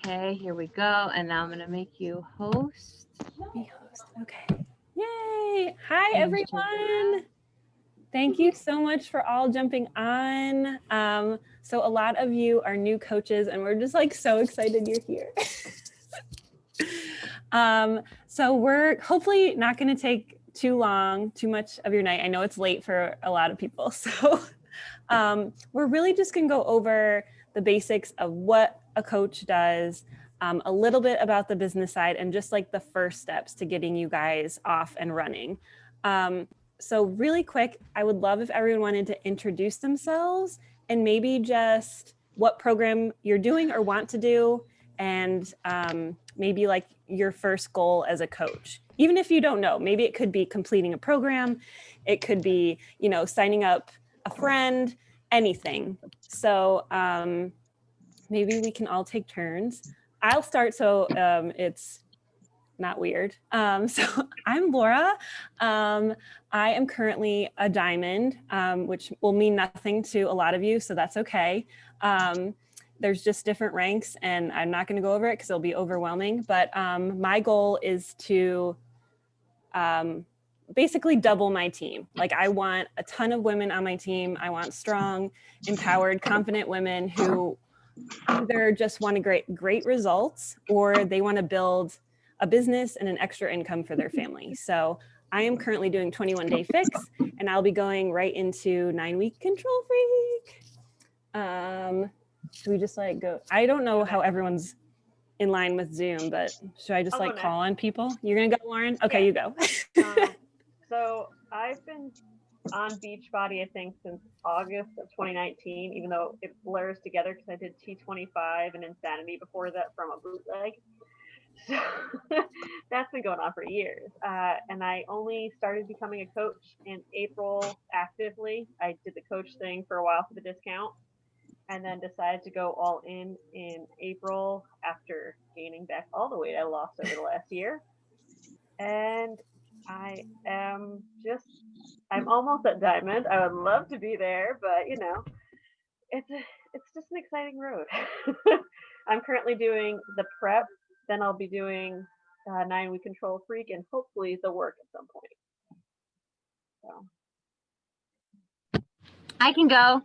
Okay, here we go. And now I'm going to make you host. Be host. Okay. Yay. Hi, And everyone. Thank you so much for all jumping on. So a lot of you are new coaches and we're just like so excited you're here. So we're hopefully not going to take too much of your night. I know it's late for a lot of people. So we're really just going to go over the basics of what a coach does, a little bit about the business side, and just like the first steps to getting you guys off and running. So really quick, I would love if everyone wanted to introduce themselves and maybe just what program you're doing or want to do, and maybe like your first goal as a coach. Even if you don't know, maybe it could be completing a program, it could be, signing up a friend, anything. So maybe we can all take turns. I'll start so it's not weird. So I'm Laura. I am currently a diamond, which will mean nothing to a lot of you, so that's okay. There's just different ranks, and I'm not going to go over it because it'll be overwhelming. But my goal is to basically double my team. Like I want a ton of women on my team. I want strong, empowered, confident women who either just want to great results or they want to build a business and an extra income for their family. So I am currently doing 21-day fix, and I'll be going right into 9-week control freak. Should we just like go? I don't know how everyone's in line with Zoom, but should I just like call on people? You're gonna go, Lauren? Okay, yeah. You go. So I've been on Beachbody, I think, since August of 2019, even though it blurs together because I did T25 and Insanity before that from a bootleg. So that's been going on for years. And I only started becoming a coach in April actively. I did the coach thing for a while for the discount, and then decided to go all in April after gaining back all the weight I lost over the last year. And I am I'm almost at diamond. I would love to be there, but it's just an exciting road. I'm currently doing the prep, then I'll be doing 9-week control freak, and hopefully the work at some point. So I can go.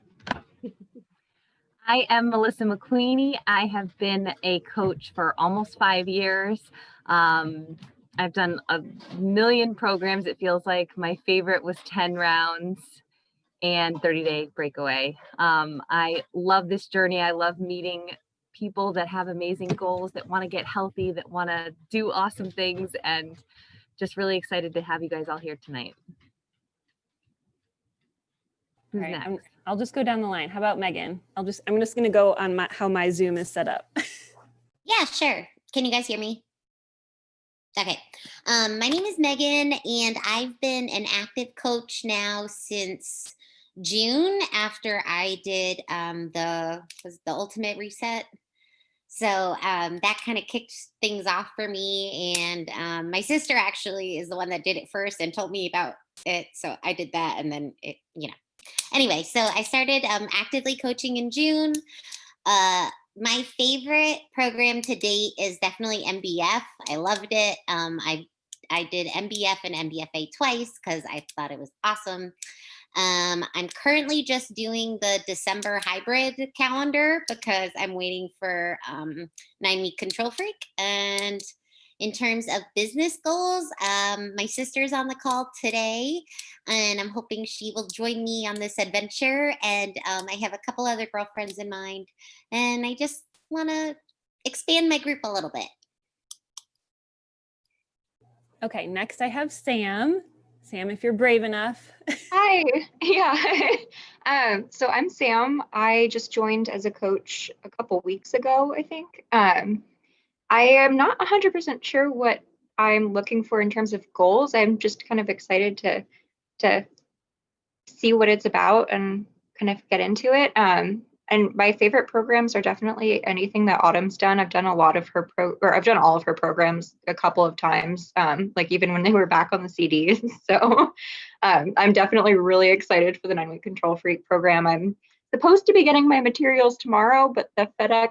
I am Melissa McQueenie. I have been a coach for almost 5 years. I've done a million programs, it feels like. My favorite was 10 rounds and 30-day breakaway. I love this journey. I love meeting people that have amazing goals, that want to get healthy, that want to do awesome things, and just really excited to have you guys all here tonight. Who's next? I'll just go down the line. How about Megan? I'm just going to go on how my Zoom is set up. Yeah, sure. Can you guys hear me? Okay. My name is Megan, and I've been an active coach now since June after I did the Ultimate Reset. So that kind of kicked things off for me. And my sister actually is the one that did it first and told me about it. So I did that, and then it, Anyway, so I started actively coaching in June. My favorite program to date is definitely MBF. I loved it. I did MBF and MBFA twice because I thought it was awesome. I'm currently just doing the December hybrid calendar because I'm waiting for 9-week control freak. And in terms of business goals, my sister's on the call today, and I'm hoping she will join me on this adventure. And I have a couple other girlfriends in mind, and I just want to expand my group a little bit. Okay, next I have Sam. Sam, if you're brave enough. Hi, yeah. So I'm Sam. I just joined as a coach a couple weeks ago, I think. I am not 100% sure what I'm looking for in terms of goals. I'm just kind of excited to see what it's about and kind of get into it. And my favorite programs are definitely anything that Autumn's done. I've done a lot of her I've done all of her programs a couple of times, like even when they were back on the CDs. So I'm definitely really excited for the 9-week control freak program. I'm supposed to be getting my materials tomorrow, but the FedEx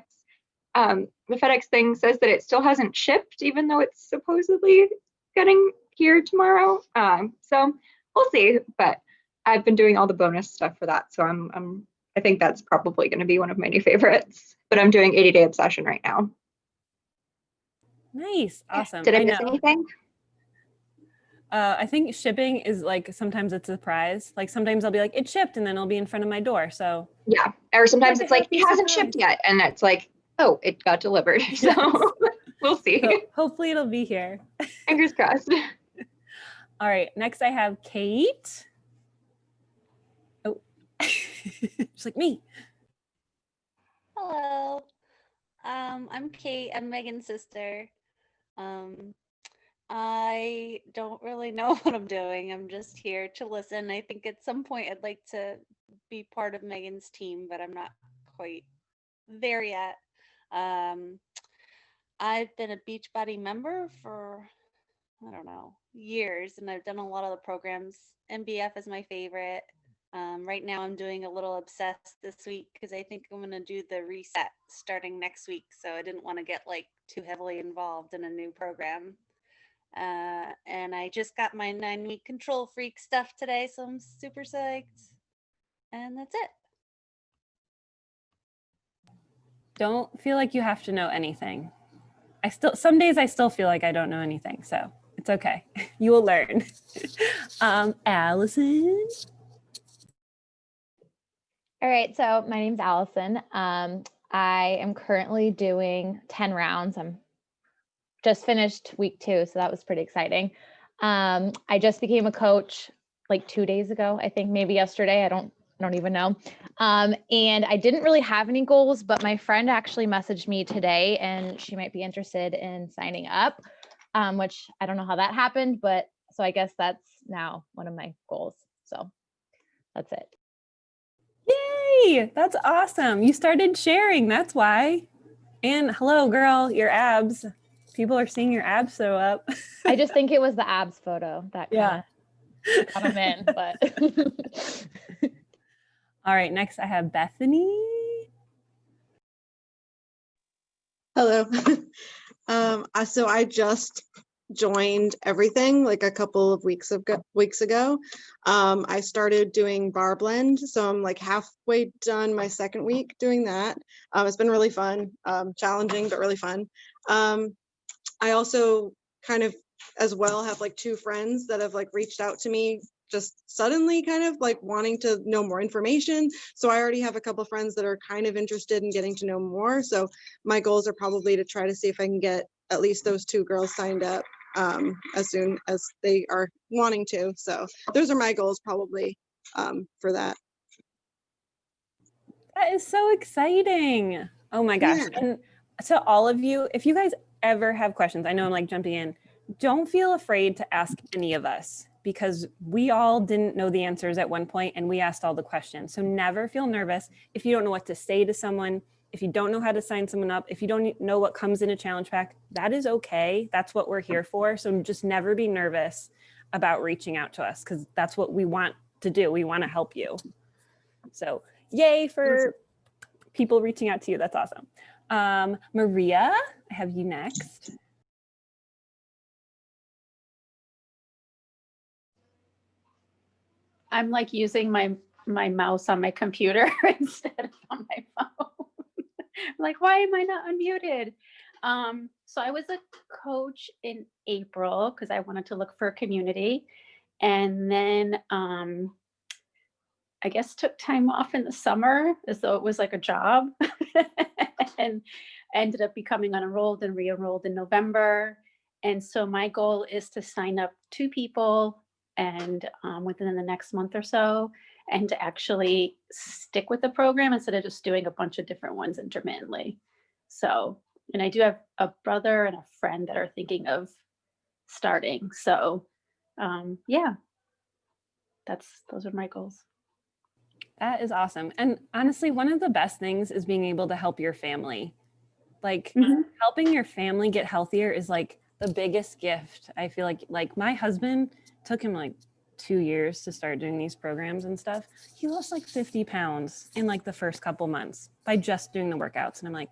the FedEx thing says that it still hasn't shipped, even though it's supposedly getting here tomorrow. So we'll see. But I've been doing all the bonus stuff for that, so I think that's probably going to be one of my new favorites. But I'm doing 80 Day Obsession right now. Nice. Awesome. Did I know. miss anything? I think shipping is like sometimes it's a surprise. Like sometimes I'll be like, it shipped, and then it'll be in front of my door. So Yeah. Or sometimes Like a it's like, happy it hasn't surprise. shipped yet. And it's like, oh, it got delivered. Yes. So we'll see. So hopefully it'll be here. Fingers crossed. All right. Next I have Kate. Oh, she's like me. Hello. I'm Kate. I'm Megan's sister. I don't really know what I'm doing. I'm just here to listen. I think at some point I'd like to be part of Megan's team, but I'm not quite there yet. I've been a Beachbody member for, I don't know, years, and I've done a lot of the programs. MBF is my favorite. Right now I'm doing a little obsessed this week because I think I'm going to do the reset starting next week. So I didn't want to get like too heavily involved in a new program. And I just got my 9-week Control Freak stuff today, so I'm super psyched. And that's it. Don't feel like you have to know anything. Some days I still feel like I don't know anything, so it's okay. You will learn. Allison. All right, so my name's Allison. I am currently doing 10 rounds. I'm just finished week 2, so that was pretty exciting. I just became a coach like 2 days ago, I think maybe yesterday. I don't even know. And I didn't really have any goals, but my friend actually messaged me today and she might be interested in signing up, which I don't know how that happened, but so I guess that's now one of my goals. So that's it. Yay, that's awesome. You started sharing, that's why. And hello, girl, your abs. People are seeing your abs show up. I just think it was the abs photo that Yeah. got them in, but. All right, next I have Bethany. Hello. So I just joined everything like a couple of weeks ago. I started doing bar blend, so I'm like halfway done my second week doing that. It's been really fun, challenging, but really fun. I also kind of as well have like 2 friends that have like reached out to me just suddenly kind of like wanting to know more information. So I already have a couple friends that are kind of interested in getting to know more. So my goals are probably to try to see if I can get at least those 2 girls signed up as soon as they are wanting to. So those are my goals probably for that. That is so exciting. Oh my gosh. Yeah. And to all of you, if you guys ever have questions, I know I'm like jumping in, don't feel afraid to ask any of us because we all didn't know the answers at one point and we asked all the questions. So never feel nervous if you don't know what to say to someone, if you don't know how to sign someone up, if you don't know what comes in a challenge pack, that is okay. That's what we're here for. So just never be nervous about reaching out to us because that's what we want to do. We want to help you. So yay for people reaching out to you. That's awesome. Maria, I have you next. I'm like using my mouse on my computer instead of on my phone. I'm like, why am I not unmuted? So I was a coach in April because I wanted to look for a community. And then I guess took time off in the summer as though it was like a job and ended up becoming unenrolled and re-enrolled in November. And so my goal is to sign up 2 people and within the next month or so, and to actually stick with the program instead of just doing a bunch of different ones intermittently. So, and I do have a brother and a friend that are thinking of starting. So yeah, those are my goals. That is awesome. And honestly, one of the best things is being able to help your family. Like helping your family get healthier is like the biggest gift. I feel like my husband took him like 2 years to start doing these programs and stuff. He lost like 50 pounds in like the first couple months by just doing the workouts. And I'm like,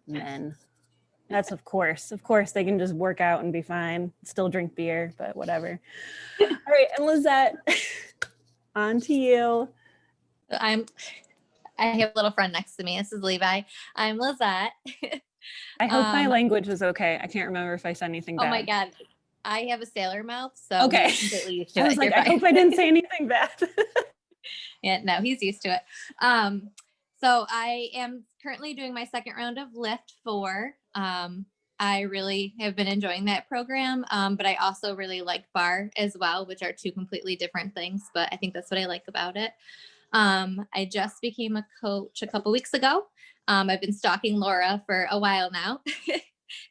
Men. That's of course they can just work out and be fine, still drink beer, but whatever. All right, and Lizette, on to you. I have a little friend next to me. This is Levi. I'm Lizette. I hope my language was okay. I can't remember if I said anything bad. Oh my God. I have a sailor mouth, so okay. he's completely used to I it. was like, I hope I didn't say anything bad. Yeah, no, he's used to it. So I am currently doing my second round of Lift 4. I really have been enjoying that program, but I also really like bar as well, which are two completely different things, but I think that's what I like about it. I just became a coach a couple weeks ago. I've been stalking Laura for a while now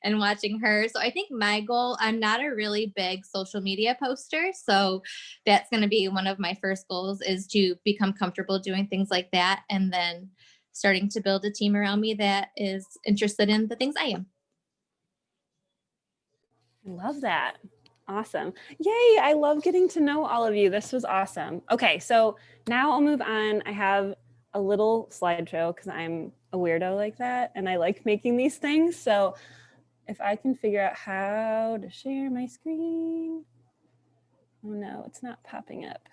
and watching her. So I think my goal, I'm not a really big social media poster. So that's going to be one of my first goals, is to become comfortable doing things like that. And then starting to build a team around me that is interested in the things I am. Love that. Awesome. Yay. I love getting to know all of you. This was awesome. Okay. So now I'll move on. I have a little slideshow because I'm a weirdo like that and I like making these things. So if I can figure out how to share my screen. Oh no, it's not popping up.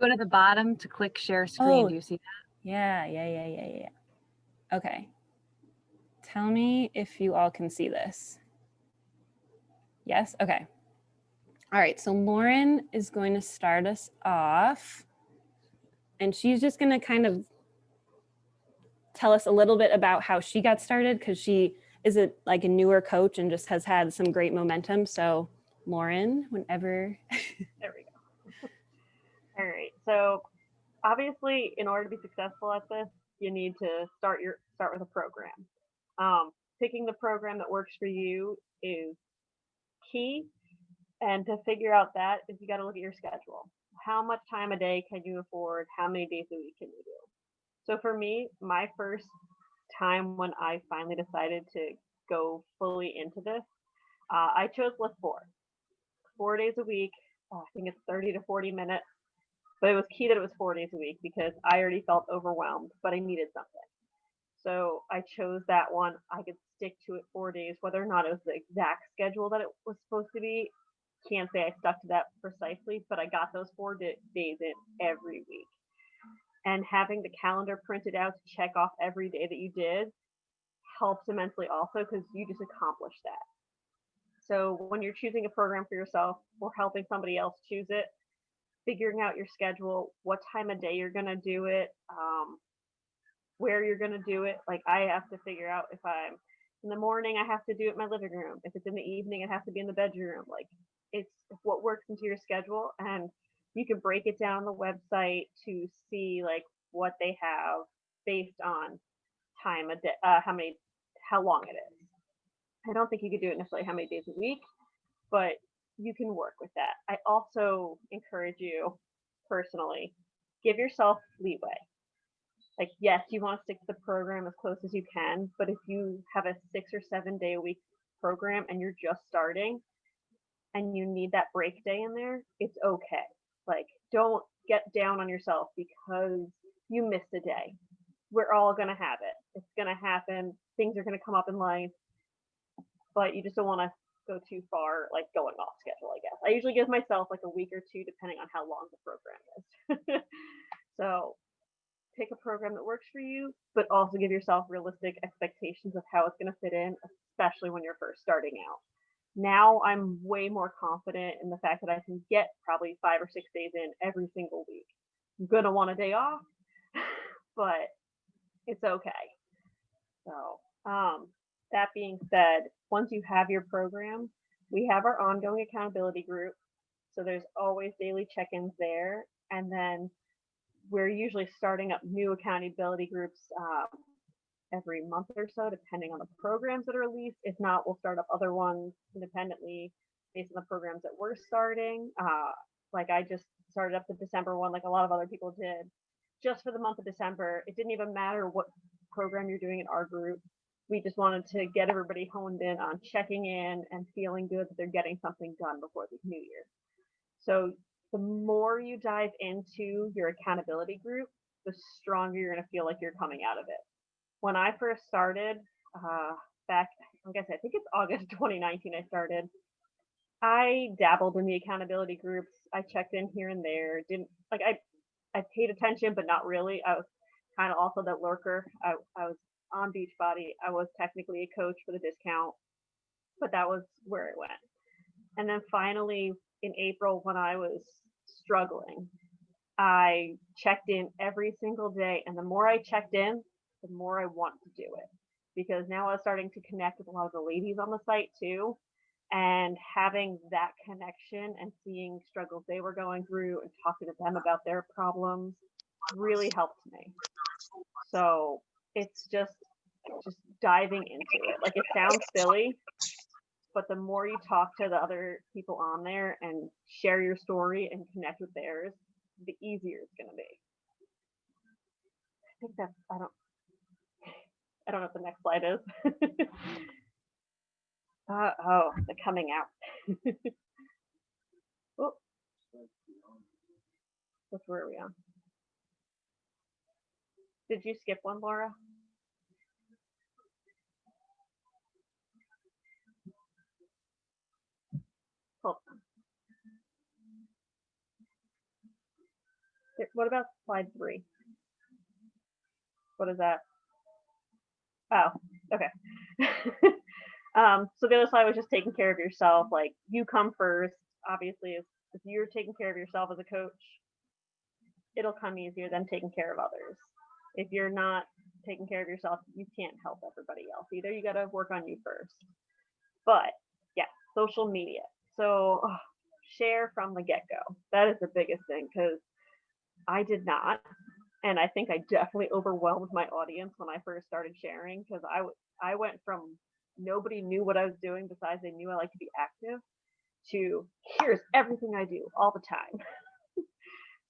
Go to the bottom to click share screen. Do you see that? Yeah. Okay. Tell me if you all can see this. Yes? Okay. All right, so Lauren is going to start us off, and she's just going to kind of tell us a little bit about how she got started, because she is like a newer coach and just has had some great momentum. So Lauren, whenever. There we go. All right. So obviously, in order to be successful at this, you need to start with a program. Picking the program that works for you is key. And to figure out that is you got to look at your schedule. How much time a day can you afford? How many days a week can you do? So for me, my first time when I finally decided to go fully into this, I chose Lift 4 days a week. I think it's 30 to 40 minutes, but it was key that it was 4 days a week because I already felt overwhelmed, but I needed something. So I chose that one. I could stick to it 4 days, whether or not it was the exact schedule that it was supposed to be. Can't say I stuck to that precisely, but I got those 4 days in every week. And having the calendar printed out to check off every day that you did helps immensely also, because you just accomplished that. So when you're choosing a program for yourself or helping somebody else choose it, figuring out your schedule, what time of day you're going to do it, where you're going to do it. Like I have to figure out if I'm in the morning, I have to do it in my living room. If it's in the evening, it has to be in the bedroom. Like it's what works into your schedule, and you can break it down on the website to see like what they have based on time a day, how long it is. I don't think you could do it necessarily how many days a week, but you can work with that. I also encourage you personally, give yourself leeway. Like, yes, you want to stick to the program as close as you can, but if you have a 6 or 7 day a week program and you're just starting and you need that break day in there, it's okay. Like, don't get down on yourself because you missed a day. We're all going to have it. It's going to happen. Things are going to come up in life, but you just don't want to go too far, like going off schedule, I guess. I usually give myself like a week or two, depending on how long the program is. So pick a program that works for you, but also give yourself realistic expectations of how it's going to fit in, especially when you're first starting out. Now I'm way more confident in the fact that I can get probably 5 or 6 days in every single week. I'm going to want a day off, but it's okay. So, that being said, once you have your program, we have our ongoing accountability group. So there's always daily check-ins there. And then we're usually starting up new accountability groups every month or so, depending on the programs that are released. If not, we'll start up other ones independently based on the programs that we're starting. Like I just started up the December one, like a lot of other people did, just for the month of December. It didn't even matter what program you're doing in our group. We just wanted to get everybody honed in on checking in and feeling good that they're getting something done before the new year. So the more you dive into your accountability group, the stronger you're going to feel like you're coming out of it. When I first started, back, like I said, I think it's August 2019 I started. I dabbled in the accountability groups. I checked in here and there. Didn't like I paid attention, but not really. I was kind of also that lurker. I was on Beachbody. I was technically a coach for the discount, but that was where it went. And then finally in April, when I was struggling, I checked in every single day. And the more I checked in, the more I want to do it. Because now I was starting to connect with a lot of the ladies on the site too. And having that connection and seeing struggles they were going through and talking to them about their problems really helped me. So it's just diving into it. Like, it sounds silly, but the more you talk to the other people on there and share your story and connect with theirs, the easier it's going to be. I think that's, I don't know what the next slide is. Oh, the coming out. Oh, which were we on? Did you skip one, Laura? Hold on. What about slide 3? What is that? Oh, okay. So the other slide was just taking care of yourself. Like, you come first. Obviously, if you're taking care of yourself as a coach, it'll come easier than taking care of others. If you're not taking care of yourself, you can't help everybody else either. You got to work on you first. But yeah, social media. So share from the get-go. That is the biggest thing, because I did not. And I think I definitely overwhelmed my audience when I first started sharing, because I went from nobody knew what I was doing besides they knew I like to be active, to here's everything I do all the time.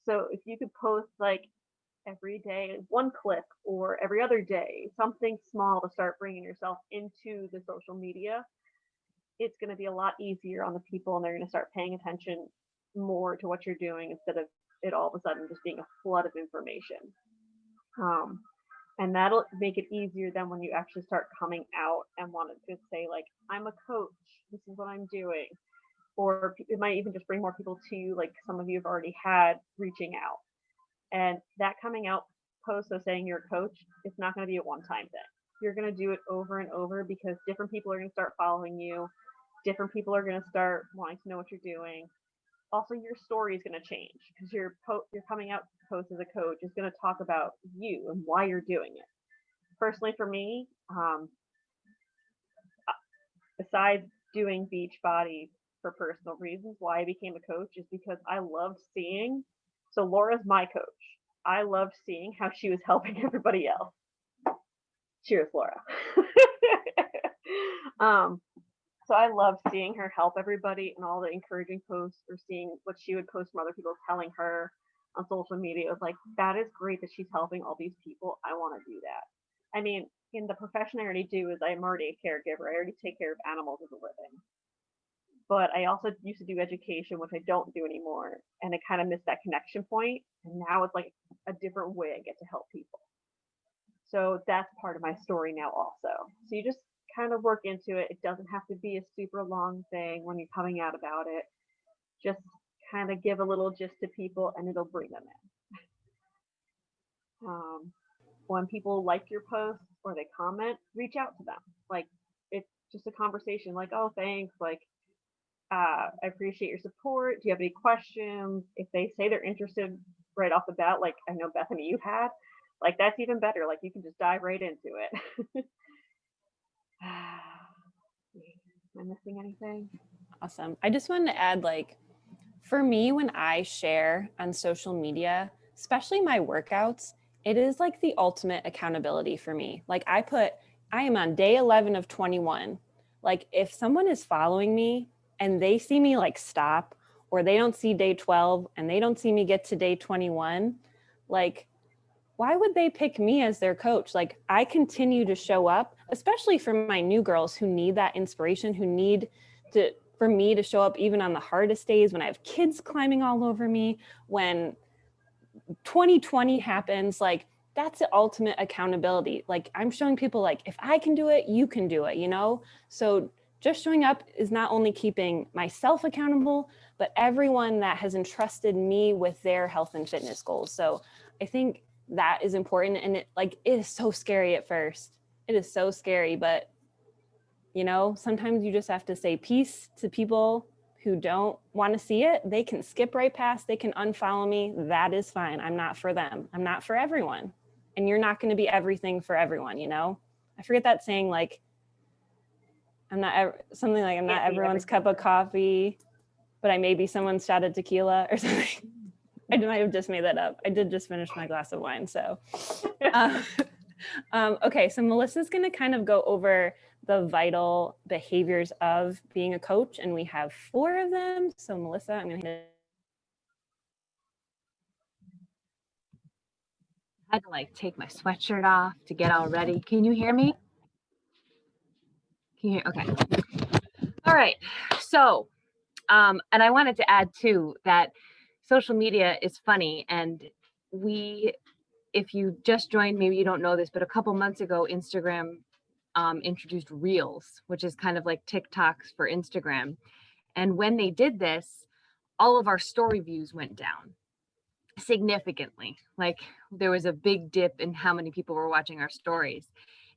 So if you could post like every day one clip, or every other day something small to start bringing yourself into the social media, it's going to be a lot easier on the people, and they're going to start paying attention more to what you're doing instead of it all of a sudden just being a flood of information. And that'll make it easier than when you actually start coming out and want to say, like, I'm a coach, this is what I'm doing. Or it might even just bring more people to you, like some of you have already had reaching out. And that coming out post of saying you're a coach, it's not going to be a one-time thing. You're going to do it over and over, because different people are going to start following you. Different people are going to start wanting to know what you're doing. Also, your story is going to change, because your coming out post as a coach is going to talk about you and why you're doing it. Personally, for me, besides doing Beachbody for personal reasons, why I became a coach is because I loved seeing. So Laura's my coach. I loved seeing how she was helping everybody else. Cheers, Laura. So I loved seeing her help everybody, and all the encouraging posts, or seeing what she would post from other people telling her on social media. It was like, that is great that she's helping all these people. I want to do that. I mean, in the profession I already do, is I'm already a caregiver. I already take care of animals as a living. But I also used to do education, which I don't do anymore. And I kind of missed that connection point. And now it's like a different way I get to help people. So that's part of my story now also. So you just kind of work into it. It doesn't have to be a super long thing when you're coming out about it. Just kind of give a little gist to people, and it'll bring them in. When people like your posts or they comment, reach out to them. Like, it's just a conversation, like, oh, thanks, like, I appreciate your support. Do you have any questions? If they say they're interested right off the bat, like I know Bethany, you had, like, that's even better. Like, you can just dive right into it. Am I missing anything? Awesome. I just wanted to add, like, for me, when I share on social media, especially my workouts, it is like the ultimate accountability for me. Like, I am on day 11 of 21. Like, if someone is following me and they see me like stop, or they don't see day 12 and they don't see me get to day 21, like, why would they pick me as their coach? Like, I continue to show up, especially for my new girls who need that inspiration, who need for me to show up even on the hardest days, when I have kids climbing all over me, when 2020 happens. Like, that's the ultimate accountability. Like I'm showing people like, if I can do it, you can do it, you know? So just showing up is not only keeping myself accountable, but everyone that has entrusted me with their health and fitness goals. So I think that is important. And it is so scary at first. It is so scary, but you know, sometimes you just have to say peace to people who don't want to see it. They can skip right past, they can unfollow me. That is fine. I'm not for them. I'm not for everyone. And you're not going to be everything for everyone, you know? I forget that saying, like, I'm not everyone's cup of coffee, but I may be someone's shot of tequila or something. I might have just made that up. I did just finish my glass of wine. So, okay. So Melissa's going to kind of go over the vital behaviors of being a coach. And we have 4 of them. So Melissa, I'm going to I had to like take my sweatshirt off to get all ready. Can you hear me? Can you hear? Okay. All right. So, and I wanted to add too that social media is funny, and if you just joined, maybe you don't know this, but a couple months ago, Instagram introduced Reels, which is kind of like TikToks for Instagram. And when they did this, all of our story views went down significantly. Like there was a big dip in how many people were watching our stories.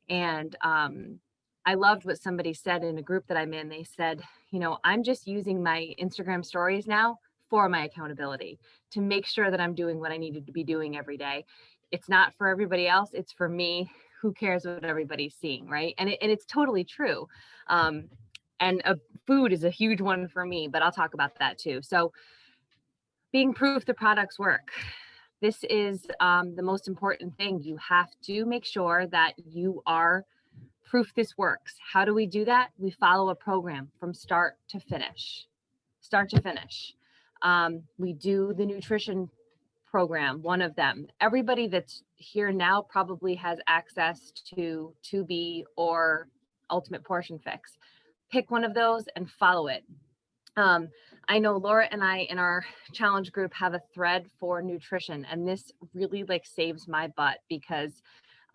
And I loved what somebody said in a group that I'm in. They said, you know, I'm just using my Instagram stories now for my accountability to make sure that I'm doing what I needed to be doing every day. It's not for everybody else. It's for me. Who cares what everybody's seeing, right? And it's totally true. And food is a huge one for me, but I'll talk about that too. So being proof the products work. This is the most important thing. You have to make sure that you are proof this works. How do we do that? We follow a program from start to finish. Start to finish. We do the nutrition program, one of them. Everybody that's here now probably has access to 2B or Ultimate Portion Fix. Pick one of those and follow it. I know Laura and I in our challenge group have a thread for nutrition, and this really like saves my butt because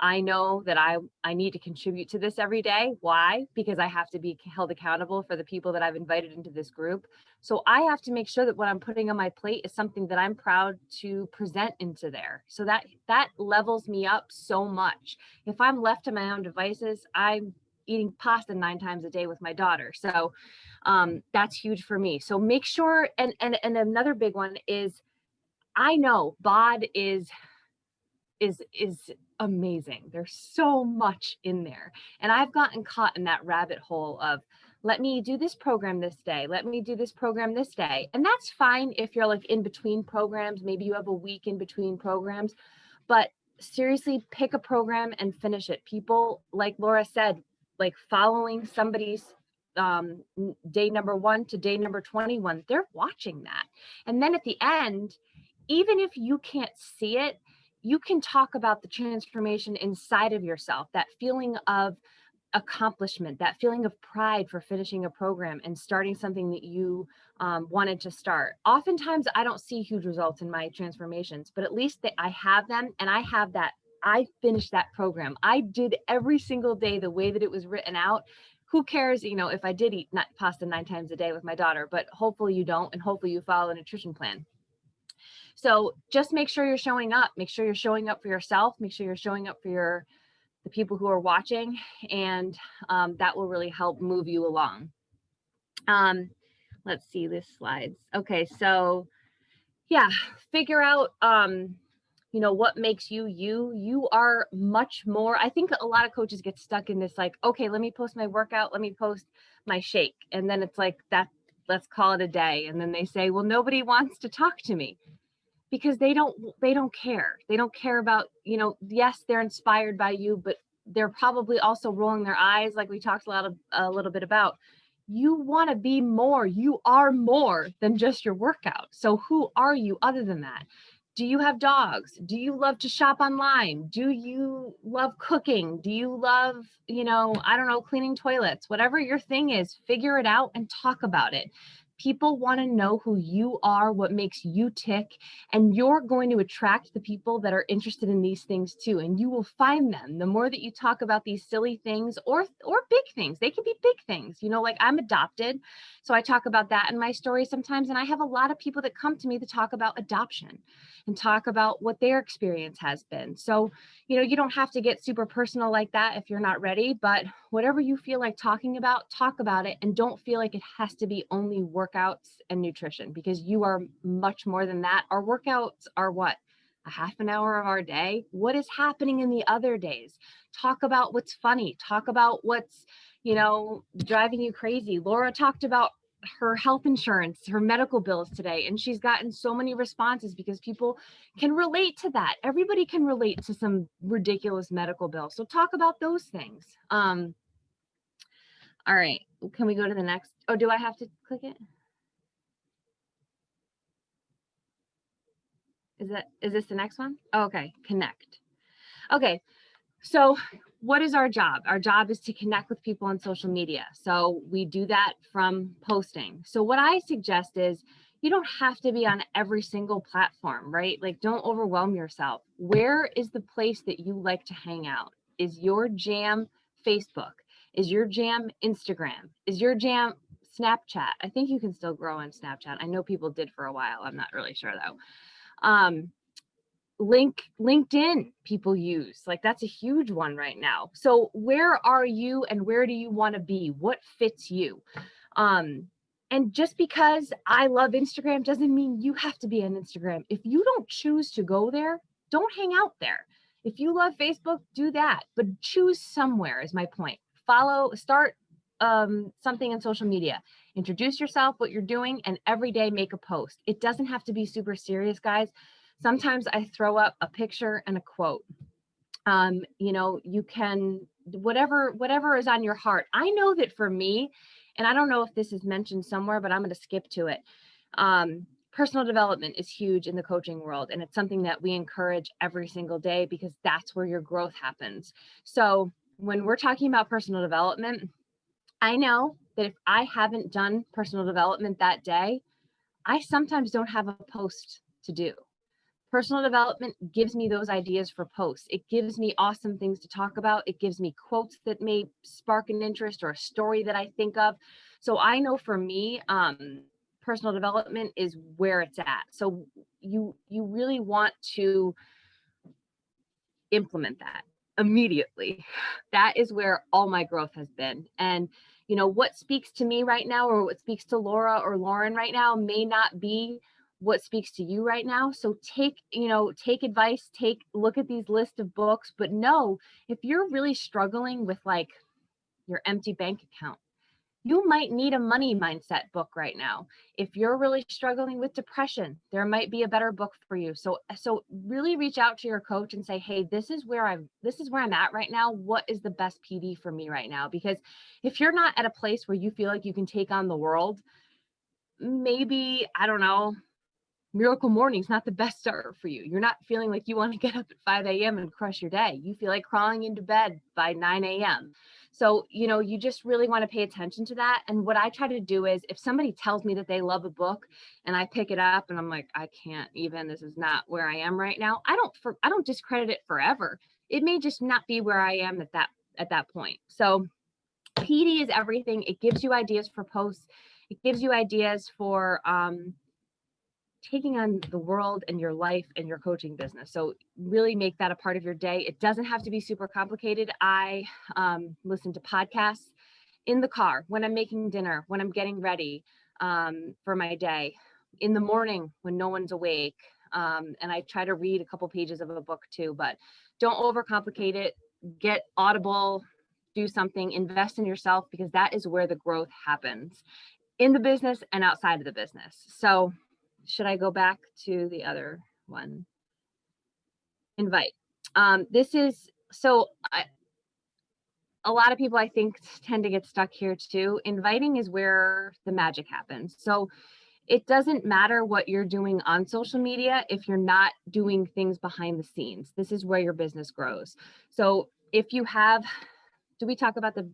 I know that I need to contribute to this every day. Why? Because I have to be held accountable for the people that I've invited into this group. So I have to make sure that what I'm putting on my plate is something that I'm proud to present into there. So that levels me up so much. If I'm left to my own devices, I'm eating pasta 9 times a day with my daughter. So that's huge for me. So make sure, and another big one is, I know BOD is amazing. There's so much in there. And I've gotten caught in that rabbit hole of, let me do this program this day. Let me do this program this day. And that's fine if you're like in between programs, maybe you have a week in between programs, but seriously pick a program and finish it. People, like Laura said, like following somebody's day number 1 to day number 21, they're watching that. And then at the end, even if you can't see it, you can talk about the transformation inside of yourself, that feeling of accomplishment, that feeling of pride for finishing a program and starting something that you wanted to start. Oftentimes, I don't see huge results in my transformations, but at least I have them, and I have that. I finished that program. I did every single day the way that it was written out. Who cares, you know, if I did eat pasta 9 times a day with my daughter, but hopefully you don't, and hopefully you follow a nutrition plan. So just make sure you're showing up. Make sure you're showing up for yourself. Make sure you're showing up for the people who are watching, and that will really help move you along. Let's see this slides. Okay, so yeah, figure out you know, what makes you you. You are much more. I think a lot of coaches get stuck in this like, okay, let me post my workout, let me post my shake, and then it's like that, let's call it a day. And then they say, well, nobody wants to talk to me. Because they don't care. They don't care about, you know, yes, they're inspired by you, but they're probably also rolling their eyes, like we talked a little bit about. You want to be more. You are more than just your workout. So who are you other than that? Do you have dogs? Do you love to shop online? Do you love cooking? Do you love, you know, I don't know, cleaning toilets? Whatever your thing is, figure it out and talk about it. People want to know who you are, what makes you tick, and you're going to attract the people that are interested in these things too. And you will find them. The more that you talk about these silly things or big things, they can be big things, you know, like I'm adopted. So I talk about that in my story sometimes. And I have a lot of people that come to me to talk about adoption and talk about what their experience has been. So, you know, you don't have to get super personal like that if you're not ready, but whatever you feel like talking about, talk about it, and don't feel like it has to be only workouts and nutrition, because you are much more than that. Our workouts are what? A half an hour of our day. What is happening in the other days? Talk about what's funny. Talk about what's, you know, driving you crazy. Laura talked about her health insurance, her medical bills today, and she's gotten so many responses because people can relate to that. Everybody can relate to some ridiculous medical bill. So talk about those things. All right, can we go to the next? Oh, do I have to click it? Is this the next one? Oh, okay, connect. Okay, so what is our job? Our job is to connect with people on social media. So we do that from posting. So what I suggest is you don't have to be on every single platform, right? Like, don't overwhelm yourself. Where is the place that you like to hang out? Is your jam Facebook? Is your jam Instagram? Is your jam Snapchat? I think you can still grow on Snapchat. I know people did for a while. I'm not really sure though. LinkedIn people use, like that's a huge one right now. So where are you and where do you want to be? What fits you? And just because I love Instagram doesn't mean you have to be on Instagram. If you don't choose to go there, don't hang out there. If you love Facebook, do that, but choose somewhere is my point. Start something on social media. Introduce yourself, what you're doing, and every day make a post. It doesn't have to be super serious, guys. Sometimes I throw up a picture and a quote. You know, you can, whatever is on your heart. I know that for me, and I don't know if this is mentioned somewhere, but I'm going to skip to it. Personal development is huge in the coaching world, and it's something that we encourage every single day because that's where your growth happens. So when we're talking about personal development, I know that if I haven't done personal development that day, I sometimes don't have a post to do. Personal development gives me those ideas for posts. It gives me awesome things to talk about. It gives me quotes that may spark an interest or a story that I think of. So I know for me, personal development is where it's at. So you really want to implement that immediately. That is where all my growth has been. And you know, what speaks to me right now or what speaks to Laura or Lauren right now may not be what speaks to you right now. So take advice, look at these list of books, but know if you're really struggling with like your empty bank account, you might need a money mindset book right now. If you're really struggling with depression, there might be a better book for you. So really reach out to your coach and say, hey, this is where I'm at right now. What is the best PD for me right now? Because if you're not at a place where you feel like you can take on the world, maybe, I don't know, Miracle Morning's not the best start for you. You're not feeling like you want to get up at 5 a.m. and crush your day. You feel like crawling into bed by 9 a.m. So, you know, you just really want to pay attention to that. And what I try to do is if somebody tells me that they love a book and I pick it up and I'm like, I can't even, this is not where I am right now. I don't discredit it forever. It may just not be where I am at that point. So PD is everything. It gives you ideas for posts. It gives you ideas for, taking on the world and your life and your coaching business. So really make that a part of your day. It doesn't have to be super complicated. I listen to podcasts in the car, when I'm making dinner, when I'm getting ready for my day, in the morning when no one's awake. And I try to read a couple pages of a book too, but don't overcomplicate it. Get Audible, do something, invest in yourself, because that is where the growth happens in the business and outside of the business. So should I go back to the other one? Invite. A lot of people I think tend to get stuck here too. Inviting is where the magic happens. So it doesn't matter what you're doing on social media if you're not doing things behind the scenes. This is where your business grows. So if you have, do we talk about the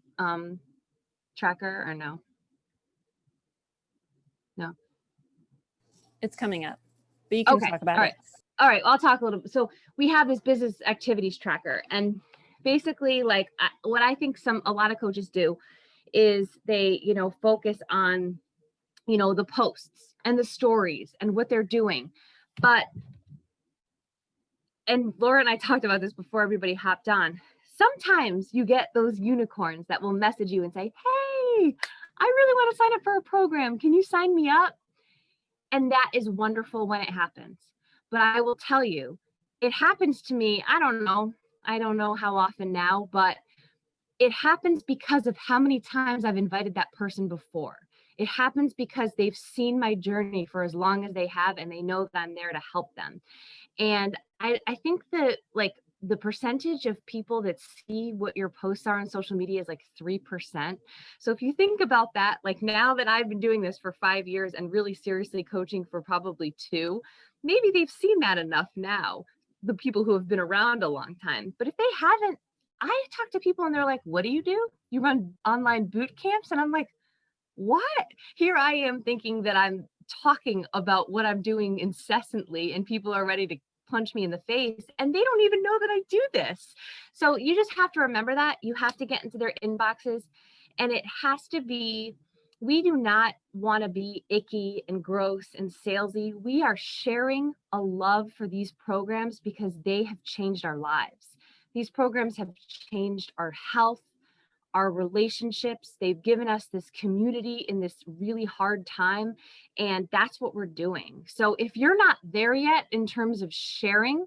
tracker or no? No. It's coming up, but you can Okay, talk about all right. it. All right, I'll talk a little bit. So we have this business activities tracker, and basically, like what I think a lot of coaches do is they, focus on, the posts and the stories and what they're doing. And Laura and I talked about this before everybody hopped on. Sometimes you get those unicorns that will message you and say, hey, I really want to sign up for a program. Can you sign me up? And that is wonderful when it happens. But I will tell you, it happens to me. I don't know how often now, but it happens because of how many times I've invited that person before. It happens because they've seen my journey for as long as they have, and they know that I'm there to help them. And I think that like the percentage of people that see what your posts are on social media is like 3%. So if you think about that, like now that I've been doing this for 5 years and really seriously coaching for probably 2, maybe they've seen that enough now, the people who have been around a long time. But if they haven't, I talk to people and they're like, what do? You run online boot camps? And I'm like, what? Here I am thinking that I'm talking about what I'm doing incessantly, and people are ready to punch me in the face, and they don't even know that I do this. So you just have to remember that. You have to get into their inboxes, and it has to be, we do not want to be icky and gross and salesy. We are sharing a love for these programs because they have changed our lives. These programs have changed our health, our relationships. They've given us this community in this really hard time, and that's what we're doing. So if you're not there yet in terms of sharing,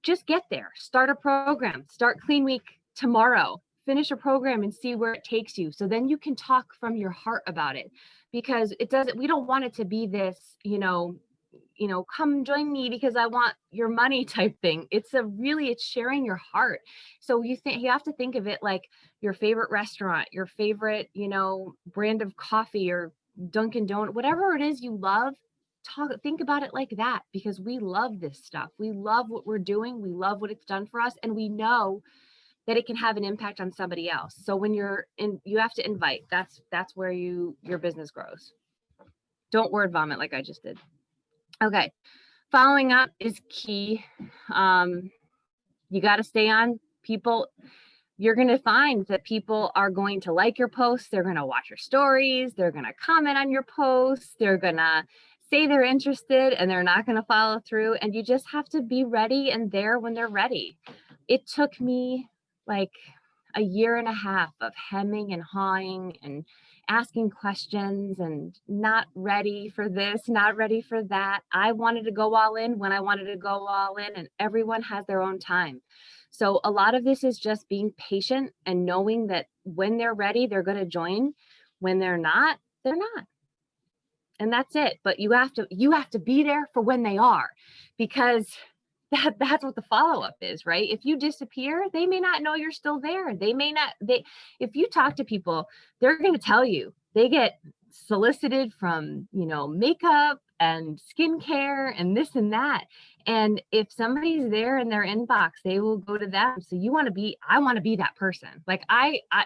just get there. Start a program. Start Clean Week tomorrow. Finish a program and see where it takes you. So then you can talk from your heart about it, because we don't want it to be this, come join me because I want your money type thing. It's sharing your heart. So you have to think of it like your favorite restaurant, your favorite, brand of coffee or Dunkin' Donut, whatever it is you love. Think about it like that, because we love this stuff. We love what we're doing. We love what it's done for us. And we know that it can have an impact on somebody else. So when you have to invite, that's where your business grows. Don't word vomit like I just did. Okay. Following up is key. You got to stay on people. You're going to find that people are going to like your posts. They're going to watch your stories. They're going to comment on your posts. They're going to say they're interested, and they're not going to follow through. And you just have to be ready and there when they're ready. It took me like a year and a half of hemming and hawing and asking questions and not ready for this, not ready for that. I wanted to go all in when I wanted to go all in, and everyone has their own time. So a lot of this is just being patient and knowing that when they're ready, they're going to join. When they're not, they're not. And that's it. But you have to be there for when they are, because that's what the follow-up is, right? If you disappear, they may not know you're still there. If you talk to people, they're going to tell you. They get solicited from, makeup and skincare and this and that. And if somebody's there in their inbox, they will go to them. So I want to be that person. Like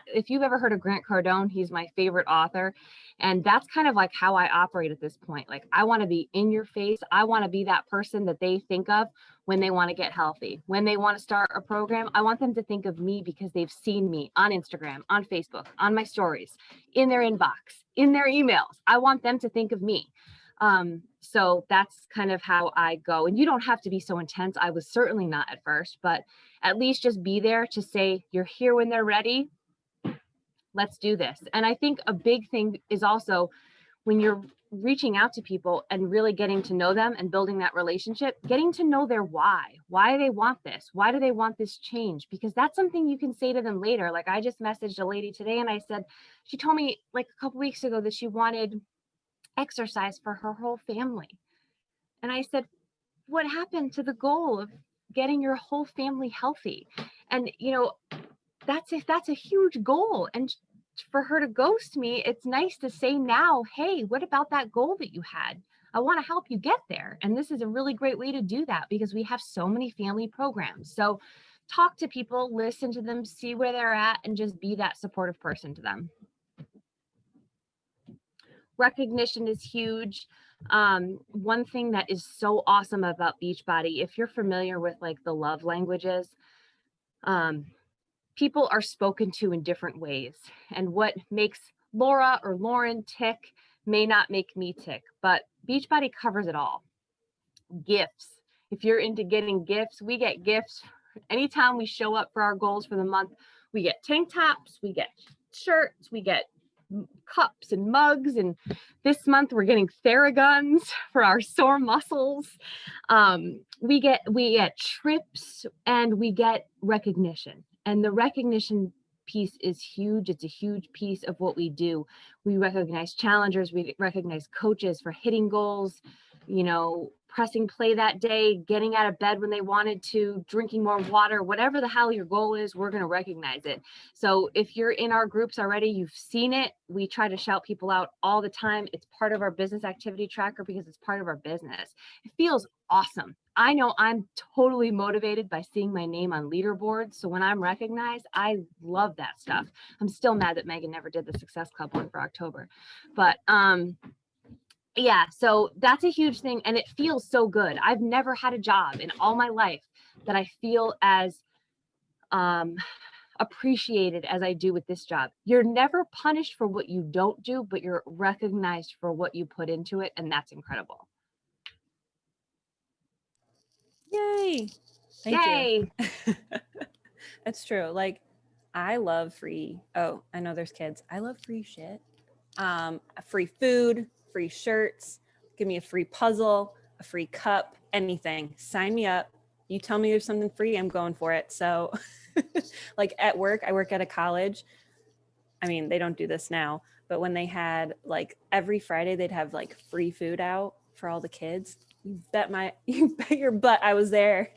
if you've ever heard of Grant Cardone, he's my favorite author. And that's kind of like how I operate at this point. Like I want to be in your face. I want to be that person that they think of when they want to get healthy. When they want to start a program, I want them to think of me because they've seen me on Instagram, on Facebook, on my stories, in their inbox, in their emails. I want them to think of me. So that's kind of how I go. And you don't have to be so intense. I was certainly not at first, but at least just be there to say, you're here when they're ready. Let's do this. And I think a big thing is also when you're reaching out to people and really getting to know them and building that relationship, getting to know their why they want this. Why do they want this change? Because that's something you can say to them later. Like I just messaged a lady today and I said, she told me like a couple weeks ago that she wanted exercise for her whole family. And I said, what happened to the goal of getting your whole family healthy? And that's a huge goal. And for her to ghost me, it's nice to say now, hey, what about that goal that you had? I want to help you get there. And this is a really great way to do that because we have so many family programs. So talk to people, listen to them, see where they're at, and just be that supportive person to them. recognition is huge. One thing that is so awesome about Beachbody, if you're familiar with like the love languages, people are spoken to in different ways. And what makes Laura or Lauren tick may not make me tick, but Beachbody covers it all. Gifts. If you're into getting gifts, we get gifts. Anytime we show up for our goals for the month, we get tank tops, we get shirts, we get cups and mugs. And this month we're getting Theraguns for our sore muscles. We get trips, and we get recognition. And the recognition piece is huge. It's a huge piece of what we do. We recognize challengers, we recognize coaches for hitting goals, pressing play that day, getting out of bed when they wanted to, drinking more water, whatever the hell your goal is, we're going to recognize it. So if you're in our groups already, you've seen it. We try to shout people out all the time. It's part of our business activity tracker because it's part of our business. It feels awesome. I know I'm totally motivated by seeing my name on leaderboards. So when I'm recognized, I love that stuff. I'm still mad that Megan never did the Success Club one for October, but yeah, so that's a huge thing, and it feels so good. I've never had a job in all my life that I feel as appreciated as I do with this job. You're never punished for what you don't do, but you're recognized for what you put into it, and that's incredible. Yay. Thank Yay. you. That's true. Like, I love free. Oh, I know there's kids. I love free shit. Free food, free shirts, give me a free puzzle, a free cup, anything. Sign me up. You tell me there's something free, I'm going for it. So like at work, I work at a college. I mean, they don't do this now, but when they had like every Friday, they'd have like free food out for all the kids. You bet your butt I was there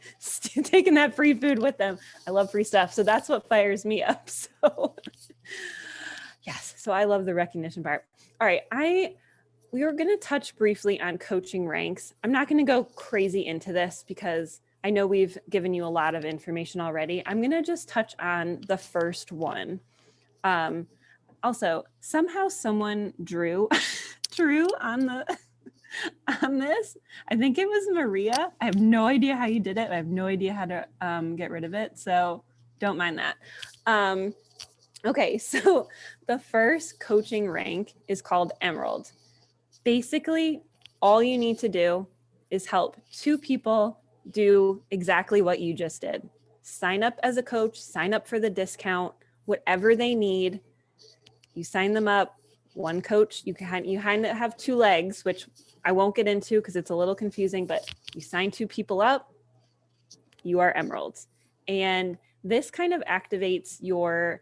taking that free food with them. I love free stuff. So that's what fires me up. So yes, so I love the recognition part. All right, we were going to touch briefly on coaching ranks. I'm not going to go crazy into this because I know we've given you a lot of information already. I'm going to just touch on the first one. Also, somehow someone drew on this. I think it was Maria. I have no idea how you did it. I have no idea how to get rid of it. So don't mind that. Okay, so the first coaching rank is called Emerald. Basically, all you need to do is help two people do exactly what you just did. Sign up as a coach, sign up for the discount, whatever they need. You sign them up. One coach, you kind of have two legs, which I won't get into because it's a little confusing, but you sign two people up, you are Emeralds. And this kind of activates your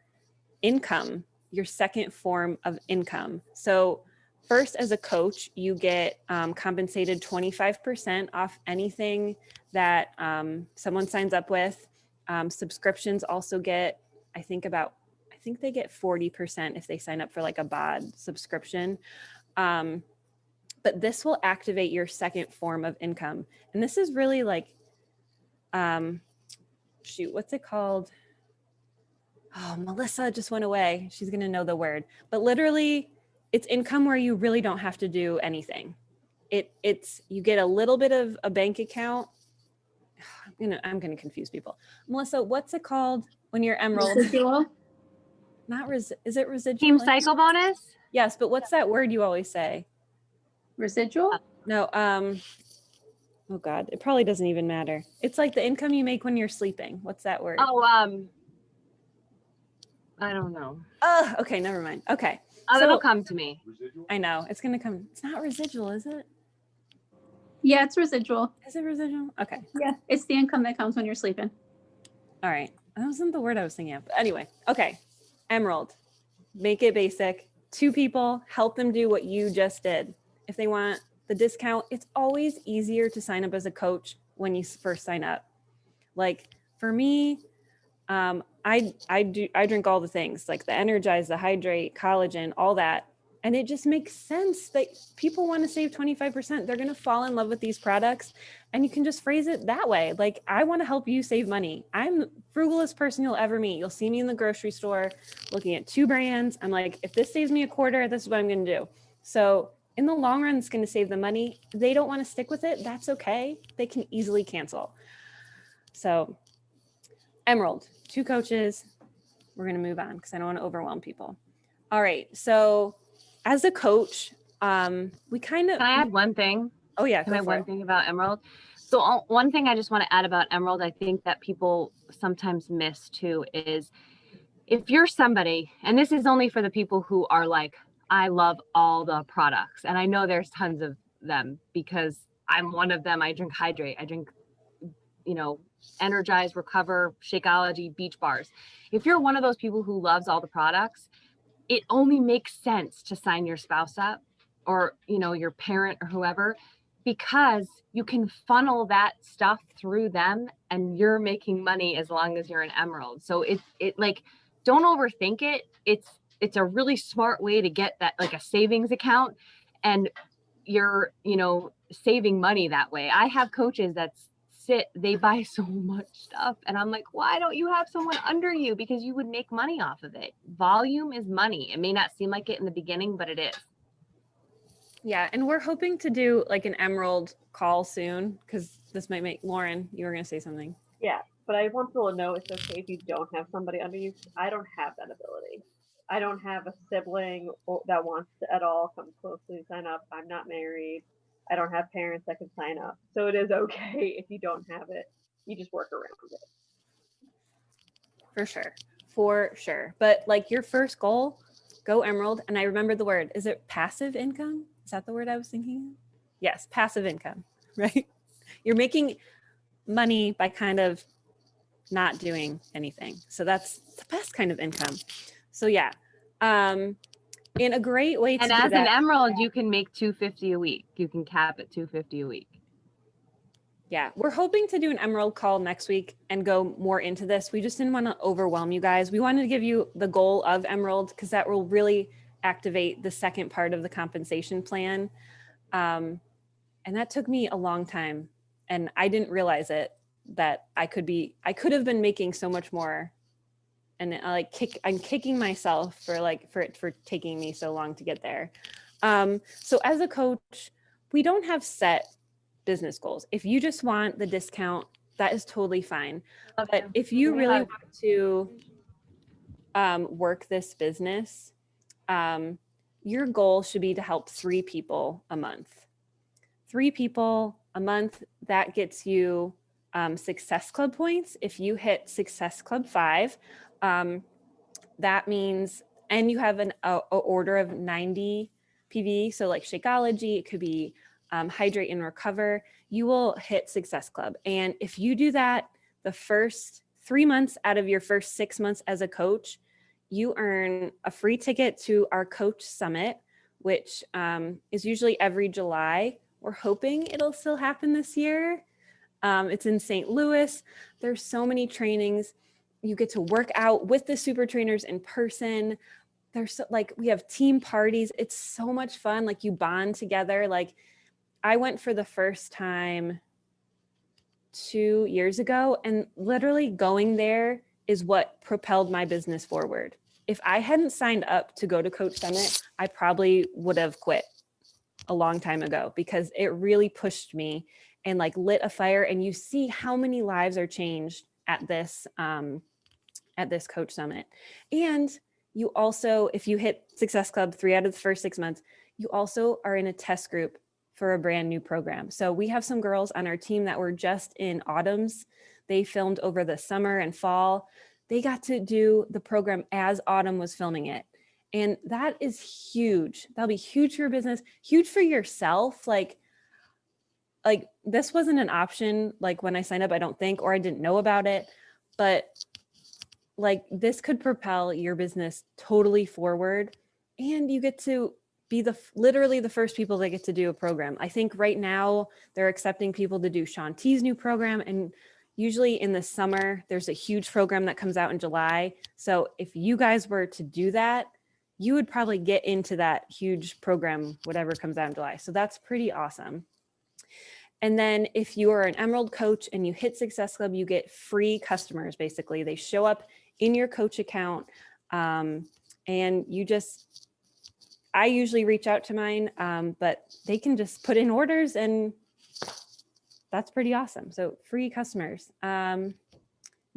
income, your second form of income. So first, as a coach, you get compensated 25% off anything that someone signs up with. Subscriptions also get, I think they get 40% if they sign up for like a BOD subscription. But this will activate your second form of income. And this is really like, what's it called? Oh, Melissa just went away. She's going to know the word. But literally, it's income where you really don't have to do anything. It's you get a little bit of a bank account. I'm going to confuse people. Melissa, what's it called when you're Emerald? Residual? Is it residual? Team cycle bonus? Yes, but what's that word you always say? Residual? No, oh God, it probably doesn't even matter. It's like the income you make when you're sleeping. What's that word? Oh, I don't know. Oh, okay, never mind. Okay. Oh, So- it'll come to me. I know, it's gonna come. It's not residual, is it? Yeah, it's residual. Is it residual? Okay. Yeah, it's the income that comes when you're sleeping. All right. That wasn't the word I was thinking of. But anyway, okay. Emerald, make it basic. Two people, help them do what you just did. If they want the discount, it's always easier to sign up as a coach when you first sign up. Like for me, I drink all the things like the Energize, the Hydrate, collagen, all that. And it just makes sense that people want to save 25%. They're going to fall in love with these products. And you can just phrase it that way. Like, I want to help you save money. I'm the frugalest person you'll ever meet. You'll see me in the grocery store looking at two brands. I'm like, if this saves me a quarter, this is what I'm going to do. So in the long run, it's going to save them money. They don't want to stick with it. That's okay. They can easily cancel. So Emerald, 2 coaches. We're going to move on because I don't want to overwhelm people. All right. So as a coach, we kind of. Can I add one thing? Oh yeah. Can I add one thing about Emerald? So one thing I just want to add about Emerald, I think that people sometimes miss too, is if you're somebody, and this is only for the people who are like, I love all the products. And I know there's tons of them because I'm one of them. I drink Hydrate. I drink, Energize, Recover, Shakeology, Beach Bars. If you're one of those people who loves all the products, it only makes sense to sign your spouse up or, your parent or whoever, because you can funnel that stuff through them and you're making money as long as you're an Emerald. So it like, don't overthink it. It's a really smart way to get that, like a savings account, and you're, saving money that way. I have coaches that they buy so much stuff and I'm like, why don't you have someone under you? Because you would make money off of it. Volume is money. It may not seem like it in the beginning, but it is. Yeah. And we're hoping to do like an Emerald call soon, because this might make Lauren, you were going to say something. Yeah, but I want people to know it's okay if you don't have somebody under you. I don't have that ability. I don't have a sibling that wants to at all come closely sign up. I'm not married. I don't have parents that can sign up. So it is okay if you don't have it. You just work around it. For sure. But like your first goal, go Emerald. And I remember the word, is it passive income? Is that the word I was thinking of? Yes, passive income, right? You're making money by kind of not doing anything. So that's the best kind of income. So yeah. In a great way to and do as that, an Emerald, you can make $250 a week. You can cap at $250 a week. Yeah, we're hoping to do an Emerald call next week and go more into this. We just didn't want to overwhelm you guys. We wanted to give you the goal of Emerald because that will really activate the second part of the compensation plan. And that took me a long time, and I didn't realize it, that I could have been making so much more. And I'm kicking myself for taking me so long to get there. So as a coach, we don't have set business goals. If you just want the discount, that is totally fine. But if you really want to work this business, your goal should be to help 3 people a month. 3 people a month, that gets you Success Club points. If you hit Success Club 5, that means, and you have a order of 90 PV, so like Shakeology, it could be Hydrate and Recover, you will hit Success Club. And if you do that the first 3 months out of your first 6 months as a coach, you earn a free ticket to our Coach Summit, which is usually every July. We're hoping it'll still happen this year. It's in St. Louis. There's so many trainings. You get to work out with the super trainers in person. There's we have team parties. It's so much fun. Like you bond together. Like I went for the first time 2 years ago, and literally going there is what propelled my business forward. If I hadn't signed up to go to Coach Summit, I probably would have quit a long time ago, because it really pushed me and lit a fire. And you see how many lives are changed at this Coach Summit. And you also, if you hit Success Club 3 out of the first 6 months, you also are in a test group for a brand new program. So we have some girls on our team that were just in Autumn's. They filmed over the summer and fall. They got to do the program as Autumn was filming it. And that is huge. That'll be huge for your business, huge for yourself. Like this wasn't an option when I signed up, I don't think, or I didn't know about it, but this could propel your business totally forward. And you get to be literally the first people that get to do a program. I think right now they're accepting people to do Shanti's new program. And usually in the summer, there's a huge program that comes out in July. So if you guys were to do that, you would probably get into that huge program, whatever comes out in July. So that's pretty awesome. And then if you are an Emerald coach and you hit Success Club, you get free customers. Basically, they show up in your coach account, and you just, I usually reach out to mine, but they can just put in orders and that's pretty awesome. So free customers.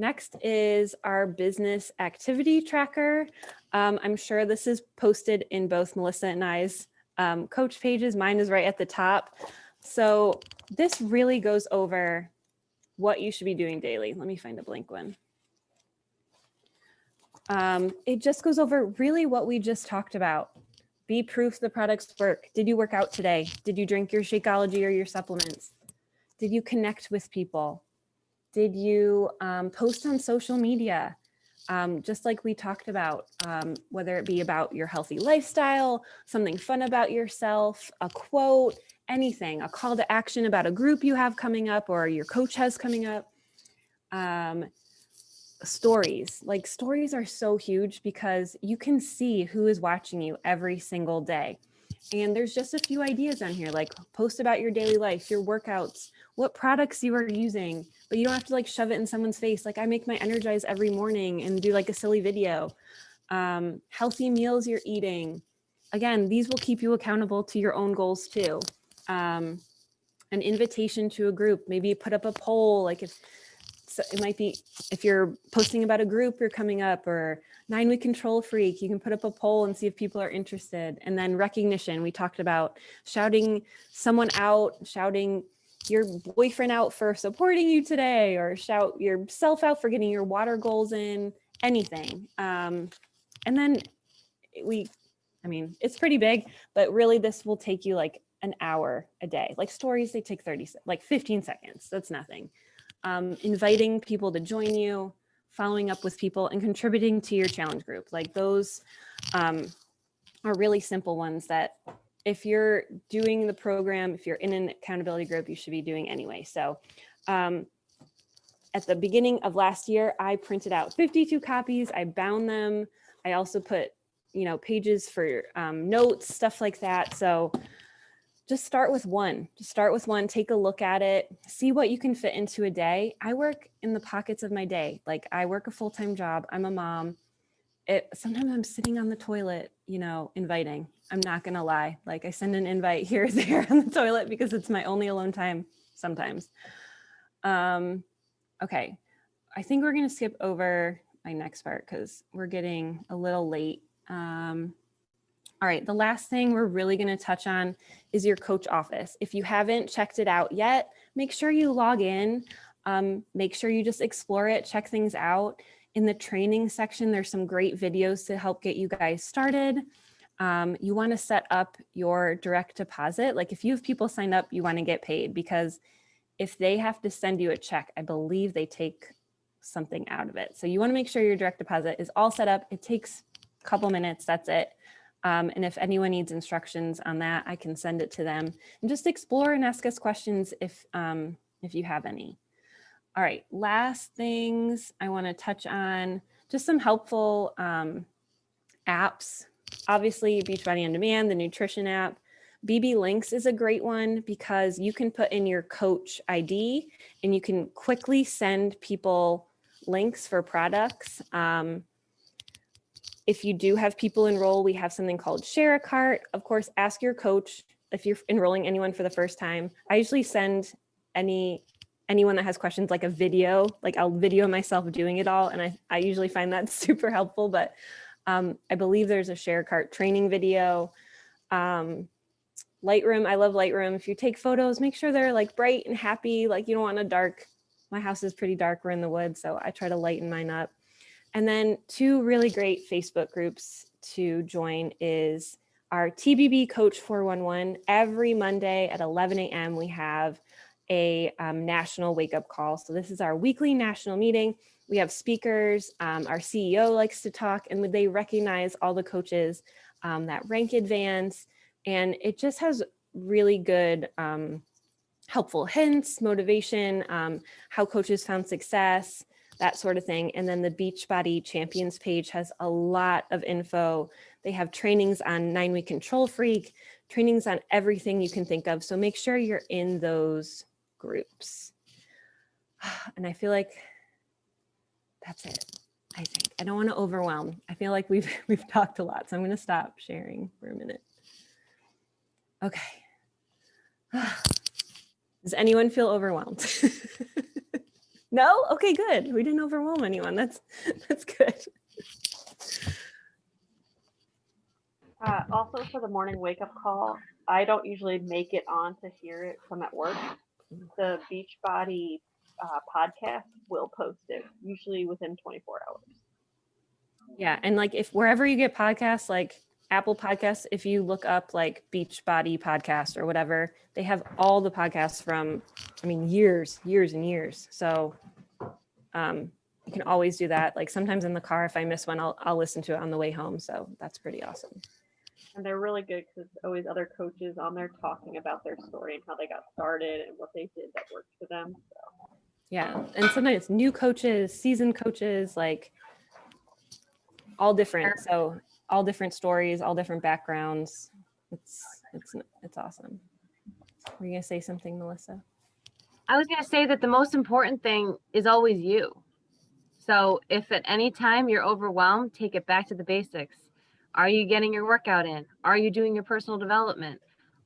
Next is our business activity tracker. I'm sure this is posted in both Melissa and I's coach pages. Mine is right at the top. So this really goes over what you should be doing daily. Let me find a blank one. It just goes over really what we just talked about. Be proof the products work. Did you work out today? Did you drink your Shakeology or your supplements? Did you connect with people? Did you post on social media? Just like we talked about, whether it be about your healthy lifestyle, something fun about yourself, a quote, anything, a call to action about a group you have coming up or your coach has coming up. Stories, like stories are so huge because you can see who is watching you every single day. And there's just a few ideas on here, like post about your daily life, your workouts, what products you are using, but you don't have to like shove it in someone's face. Like I make my Energize every morning and do like a silly video. Healthy meals you're eating. Again, these will keep you accountable to your own goals too. An invitation to a group, maybe put up a poll, like if so it might be if you're posting about a group you're coming up or 9-week control freak, you can put up a poll and see if people are interested. And then recognition, we talked about shouting someone out, shouting your boyfriend out for supporting you today, or shout yourself out for getting your water goals in, anything. And then it's pretty big, but really this will take you like an hour a day. Like stories, they take 15 seconds. That's nothing. Inviting people to join you, following up with people, and contributing to your challenge group. Like those are really simple ones that if you're doing the program, if you're in an accountability group, you should be doing anyway. So at the beginning of last year, I printed out 52 copies. I bound them. I also put, pages for notes, stuff like that. So just start with one. Take a look at it, see what you can fit into a day. I work in the pockets of my day. Like I work a full-time job. I'm a mom. Sometimes I'm sitting on the toilet, inviting. I'm not going to lie. Like I send an invite here or there on the toilet because it's my only alone time sometimes. Okay. I think we're going to skip over my next part because we're getting a little late. All right, the last thing we're really going to touch on is your coach office. If you haven't checked it out yet, make sure you log in. Make sure you just explore it, check things out. In the training section, there's some great videos to help get you guys started. You want to set up your direct deposit. Like if you have people signed up, you want to get paid, because if they have to send you a check, I believe they take something out of it. So you want to make sure your direct deposit is all set up. It takes a couple minutes, that's it. And if anyone needs instructions on that, I can send it to them, and just explore and ask us questions if you have any. All right, last things I want to touch on, just some helpful apps. Obviously, Beachbody On Demand, the nutrition app. BB Links is a great one because you can put in your coach ID and you can quickly send people links for products. If you do have people enroll, we have something called Share a Cart. Of course, ask your coach if you're enrolling anyone for the first time. I usually send anyone that has questions like a video, like I'll video myself doing it all. And I usually find that super helpful, but I believe there's a Share a Cart training video. Lightroom, I love Lightroom. If you take photos, make sure they're like bright and happy. Like you don't want a dark, my house is pretty dark, we're in the woods, so I try to lighten mine up. And then 2 really great Facebook groups to join is our TBB Coach 411. Every Monday at 11 a.m. we have a national wake-up call. So this is our weekly national meeting. We have speakers. Our CEO likes to talk, and they recognize all the coaches that rank advance. And it just has really good helpful hints, motivation, how coaches found success, that sort of thing. And then the Beachbody Champions page has a lot of info. They have trainings on 9-week control freak, trainings on everything you can think of. So make sure you're in those groups. And I feel like that's it. I think I don't want to overwhelm. I feel like we've talked a lot, so I'm going to stop sharing for a minute. Okay. Does anyone feel overwhelmed? No? Okay, good. We didn't overwhelm anyone. That's good. Also for the morning wake up call, I don't usually make it on to hear it from at work. The Beachbody podcast will post it usually within 24 hours. Yeah, and like if wherever you get podcasts, like Apple Podcasts, if you look up like Beachbody podcast or whatever, they have all the podcasts from, I mean, years and years. So you can always do that. Like sometimes in the car, if I miss one, I'll listen to it on the way home. So that's pretty awesome. And they're really good because there's always other coaches on there talking about their story and how they got started and what they did that worked for them. So. Yeah, and sometimes new coaches, seasoned coaches, like all different. So all different stories, all different backgrounds. It's awesome. Were you gonna say something, Melissa? I was going to say that the most important thing is always you. So if at any time you're overwhelmed, take it back to the basics. Are you getting your workout in? Are you doing your personal development?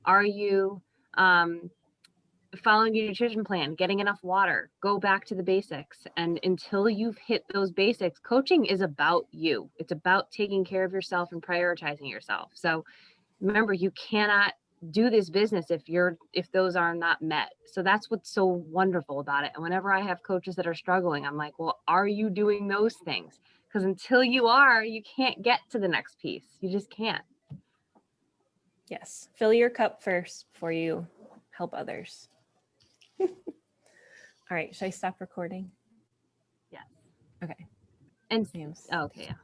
Are you following your nutrition plan, getting enough water? Go back to the basics. And until you've hit those basics, coaching is about you. It's about taking care of yourself and prioritizing yourself. So remember, you cannot do this business if those are not met. So that's what's so wonderful about it. And whenever I have coaches that are struggling, I'm like, well, are you doing those things? Because until you are, you can't get to the next piece. You just can't. Yes, fill your cup first before you help others. All right, should I stop recording? Yes. Okay. And Sam's. okay, yeah.